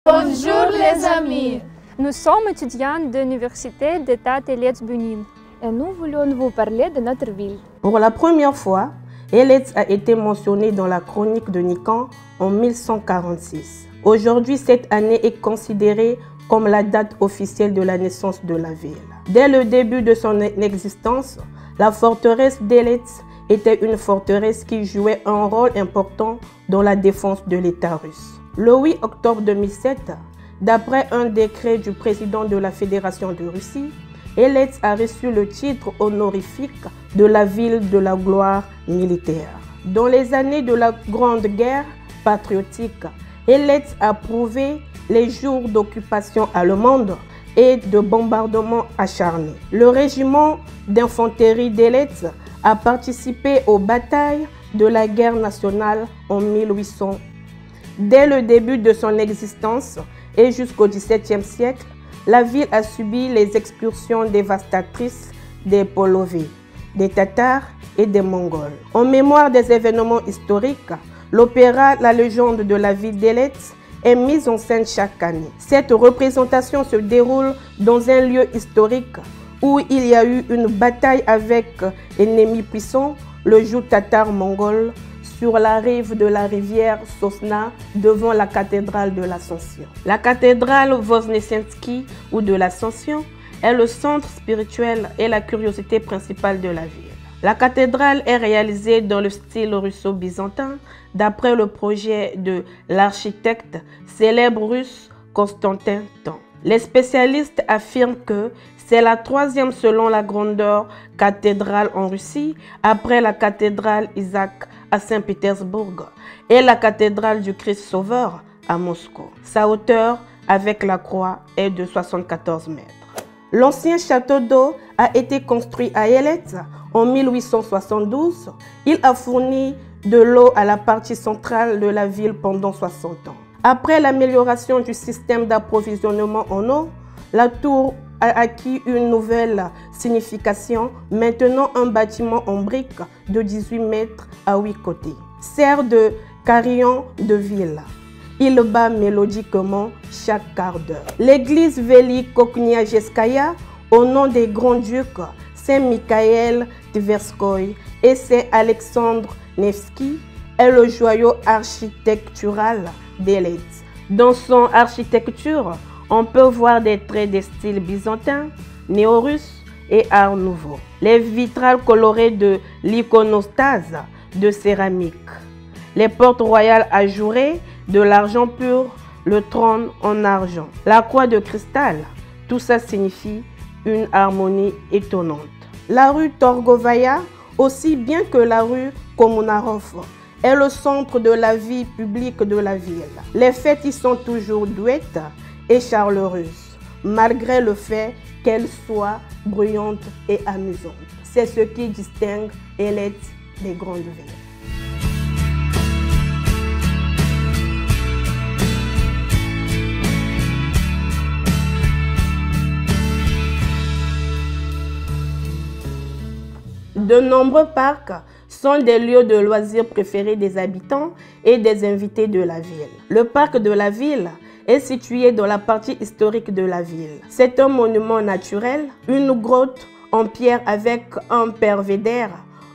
Bonjour les amis! Nous sommes étudiants de l'Université d'État Elets Bunin. Et nous voulons vous parler de notre ville. Pour la première fois, Elets a été mentionné dans la chronique de Nican en 1146. Aujourd'hui, cette année est considérée comme la date officielle de la naissance de la ville. Dès le début de son existence, la forteresse d'Elets était une forteresse qui jouait un rôle important dans la défense de l'État russe. Le 8 octobre 2007, d'après un décret du président de la Fédération de Russie, Elets a reçu le titre honorifique de la ville de la gloire militaire. Dans les années de la Grande Guerre patriotique, Elets a prouvé les jours d'occupation allemande et de bombardements acharnés. Le régiment d'infanterie d'Elets a participé aux batailles de la guerre nationale en 1800. Dès le début de son existence et jusqu'au XVIIe siècle, la ville a subi les excursions dévastatrices des Polovés, des Tatars et des Mongols. En mémoire des événements historiques, l'opéra La légende de la ville d'Elets est mise en scène chaque année. Cette représentation se déroule dans un lieu historique où il y a eu une bataille avec ennemis puissants, le joug tatar-mongol, sur la rive de la rivière Sosna devant la cathédrale de l'Ascension. La cathédrale Voznesensky ou de l'Ascension est le centre spirituel et la curiosité principale de la ville. La cathédrale est réalisée dans le style russo-byzantin d'après le projet de l'architecte célèbre russe Constantin Tan. Les spécialistes affirment que c'est la troisième selon la grandeur cathédrale en Russie, après la cathédrale Isaac à Saint-Pétersbourg et la cathédrale du Christ Sauveur à Moscou. Sa hauteur avec la croix est de 74 mètres. L'ancien château d'eau a été construit à Elets en 1872. Il a fourni de l'eau à la partie centrale de la ville pendant 60 ans. Après l'amélioration du système d'approvisionnement en eau, la tour a acquis une nouvelle signification, maintenant un bâtiment en briques de 18 mètres à 8 côtés. Sert de carillon de ville. Il bat mélodiquement chaque quart d'heure. L'église Velikokniajeskaya, au nom des grands-ducs Saint-Michael Tverskoy et Saint-Alexandre Nevski, est le joyau architectural d'Elets. Dans son architecture, on peut voir des traits des styles byzantins, néo-russe et art nouveau. Les vitrales colorées de l'iconostase de céramique, les portes royales ajourées de l'argent pur, le trône en argent, la croix de cristal, tout ça signifie une harmonie étonnante. La rue Torgovaya, aussi bien que la rue Komunarov, est le centre de la vie publique de la ville. Les fêtes y sont toujours douettes et chaleureuses, malgré le fait qu'elles soient bruyantes et amusantes. C'est ce qui distingue Elets des grandes villes. De nombreux parcs sont des lieux de loisirs préférés des habitants et des invités de la ville. Le parc de la ville est situé dans la partie historique de la ville. C'est un monument naturel, une grotte en pierre avec un belvédère,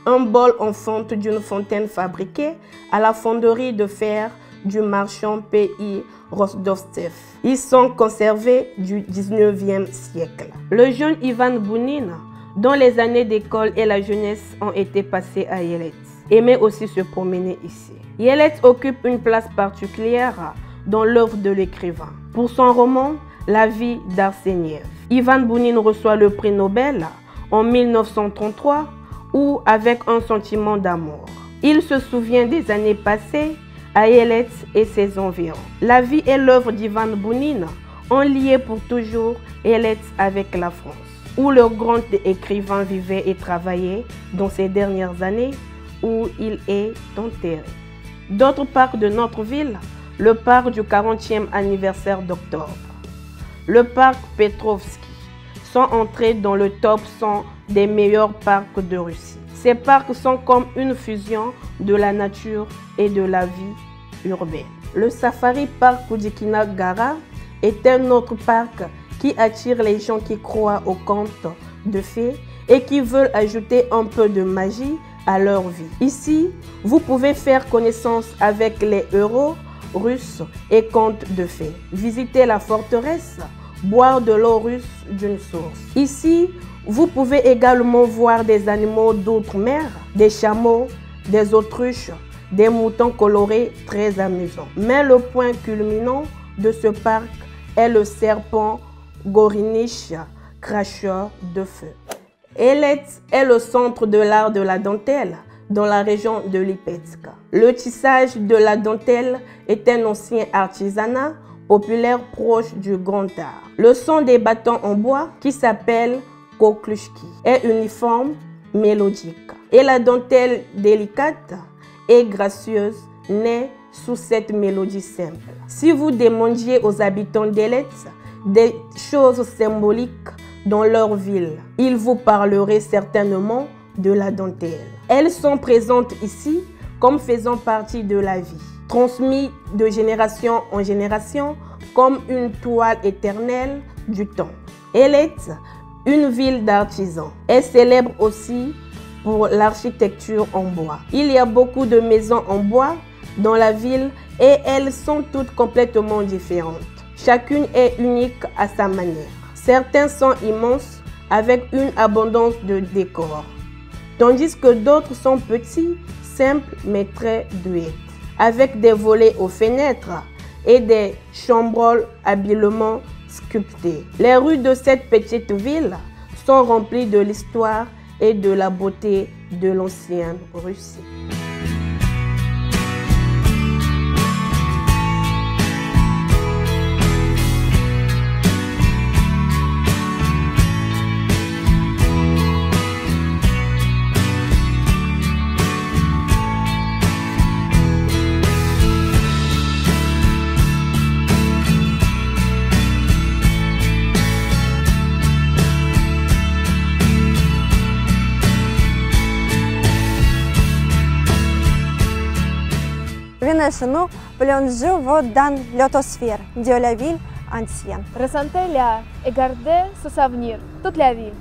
un bol en fonte d'une fontaine fabriquée à la fonderie de fer du marchand P.I. Rostovtsev. Ils sont conservés du 19e siècle. Le jeune Ivan Bounin, dont les années d'école et la jeunesse ont été passées à Elets, aimait aussi se promener ici. Elets occupe une place particulière dans l'œuvre de l'écrivain. Pour son roman La vie d'Arseniev, Ivan Bounin reçoit le prix Nobel en 1933 ou avec un sentiment d'amour. Il se souvient des années passées à Elets et ses environs. La vie et l'œuvre d'Ivan Bounin ont lié pour toujours Elets avec la France, où le grand écrivain vivait et travaillait dans ces dernières années, où il est enterré. D'autres parcs de notre ville, le parc du 40e anniversaire d'octobre, le parc Petrovski, sont entrés dans le top 100 des meilleurs parcs de Russie. Ces parcs sont comme une fusion de la nature et de la vie urbaine. Le Safari Park Kudikina-Gara est un autre parc qui attire les gens qui croient aux contes de fées et qui veulent ajouter un peu de magie à leur vie. Ici, vous pouvez faire connaissance avec les héros russes et contes de fées. Visiter la forteresse, boire de l'eau russe d'une source. Ici, vous pouvez également voir des animaux d'outre-mer, des chameaux, des autruches, des moutons colorés très amusants. Mais le point culminant de ce parc est le serpent Gorinish, cracheur de feu. Elet est le centre de l'art de la dentelle dans la région de Lipetsk. Le tissage de la dentelle est un ancien artisanat populaire proche du grand art. Le son des bâtons en bois, qui s'appelle koklushki, est uniforme, mélodique. Et la dentelle délicate et gracieuse naît sous cette mélodie simple. Si vous demandiez aux habitants d'Elet des choses symboliques dans leur ville, ils vous parleraient certainement de la dentelle. Elles sont présentes ici comme faisant partie de la vie, transmises de génération en génération comme une toile éternelle du temps. Elet, une ville d'artisans, est célèbre aussi pour l'architecture en bois. Il y a beaucoup de maisons en bois dans la ville et elles sont toutes complètement différentes. Chacune est unique à sa manière. Certains sont immenses avec une abondance de décors, tandis que d'autres sont petits, simples mais très doués, avec des volets aux fenêtres et des chambranles habilement sculptées. Les rues de cette petite ville sont remplies de l'histoire et de la beauté de l'ancienne Russie. Вынесено plongé dans l'atmosphère de la ville ancienne. Ressentez-la et gardez ce souvenir toute la vie.